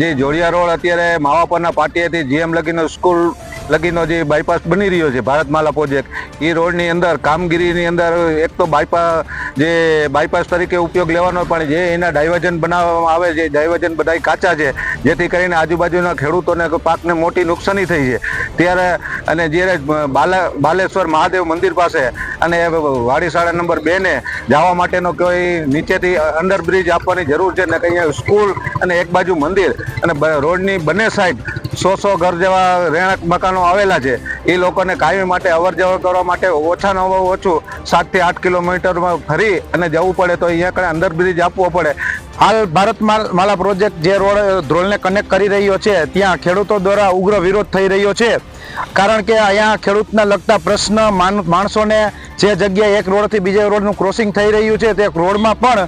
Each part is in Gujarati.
જે જોડિયા રોડ અત્યારે માવાપરના પાટિયાથી જીએમ લગીનો સ્કૂલ લગીનો જે બાયપાસ બની રહ્યો છે ભારતમાલા પ્રોજેક્ટ, એ રોડની અંદર કામગીરીની અંદર એક તો બાયપાસ તરીકે ઉપયોગ લેવાનો, પણ જે એના ડાયવર્ઝન બનાવવામાં આવે છે, ડાયવર્ઝન બધા કાચા છે, જેથી કરીને આજુબાજુના ખેડૂતોને પાકને મોટી નુકસાની થઈ છે. ત્યારે અને જ્યારે બાલેશ્વર મહાદેવ મંદિર પાસે અને વાડી શાળા નંબર 2 ને જવા માટેનો કોઈ નીચેથી અંડરબ્રિજ આપવાની જરૂર છે ને કંઈ સ્કૂલ અને એક બાજુ મંદિર અને રોડની બંને સાઈડ 100 ઘર જેવા રહેણાંક મકાનો આવેલા છે. એ લોકોને કાયમી માટે અવર જવર કરવા માટે ઓછામાં ઓછું 7 થી 8 કિલોમીટરમાં ફરી અને જવું પડે, તો અહીંયા કણે અંડરબ્રિજ આપવો પડે. હાલ ભારતમાલા પ્રોજેક્ટ જે રોડ ધ્રોલને કનેક્ટ કરી રહ્યો છે ત્યાં ખેડૂતો દ્વારા ઉગ્ર વિરોધ થઈ રહ્યો છે, કારણ કે અહીંયા ખેડૂતના લગતા પ્રશ્ન માણસોને જે જગ્યાએ એક રોડથી બીજા રોડનું ક્રોસિંગ થઈ રહ્યું છે તે રોડમાં પણ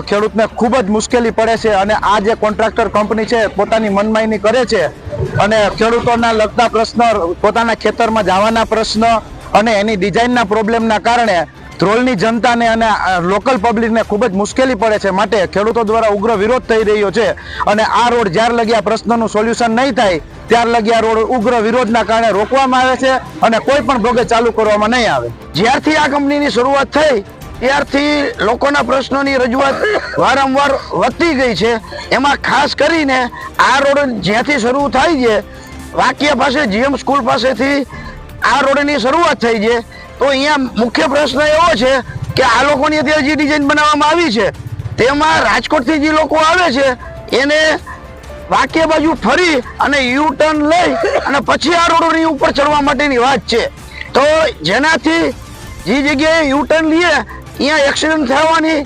ખેડૂતને ખૂબ જ મુશ્કેલી પડે છે. અને આ જે કોન્ટ્રાક્ટર કંપની છે પોતાની મનમાની કરે છે અને ખેડૂતોના લગતા પ્રશ્ન, પોતાના ખેતરમાં જવાના પ્રશ્ન અને એની ડિઝાઇનના પ્રોબ્લેમના કારણે ધ્રોલની જનતાને અને લોકલ પબ્લિકને ખૂબ જ મુશ્કેલી પડે છે. માટે ખેડૂતો દ્વારા ઉગ્ર વિરોધ થઈ રહ્યો છે અને આ રોડ જ્યાર લગી આ પ્રશ્નનું સોલ્યુશન નહીં થાય ત્યાર લગી આ રોડ ઉગ્ર વિરોધના કારણે રોકવામાં આવે છે અને કોઈ પણ ભોગે ચાલુ કરવામાં નહીં આવે. જ્યારથી આ કંપનીની શરૂઆત થઈ ત્યારથી લોકોના પ્રશ્નોની રજૂઆત વારંવાર વધતી ગઈ છે. એમાં ખાસ કરીને આ રોડ જ્યાંથી શરૂ થાય છે, વાકિયા પાસે જીએમ સ્કૂલ પાસેથી આ રોડની શરૂઆત થઈ છે, તો અહીંયા મુખ્ય પ્રશ્ન એવો છે કે આ લોકોની અત્યારે જે ડિઝાઇન બનાવવામાં આવી છે તેમાં રાજકોટથી જે લોકો આવે છે એને વાકિયા બાજુ ફરી અને યુ ટર્ન લઈ અને પછી આ રોડની ઉપર ચડવા માટેની વાત છે. તો જેનાથી જે જગ્યાએ યુ ટર્ન લઈએ અહીંયા એક્સિડન્ટ થવાની,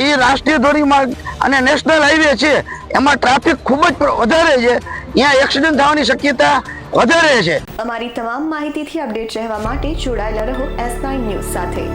એ રાષ્ટ્રીય ધોરીમાર્ગ અને નેશનલ હાઈવે છે એમાં ટ્રાફિક ખૂબ જ વધારે છે, અહીંયા એક્સિડન્ટ થવાની શક્યતા વધારે છે. અમારી તમામ માહિતીથી અપડેટ રહેવા માટે જોડાયેલા રહો S9 ન્યૂઝ સાથે.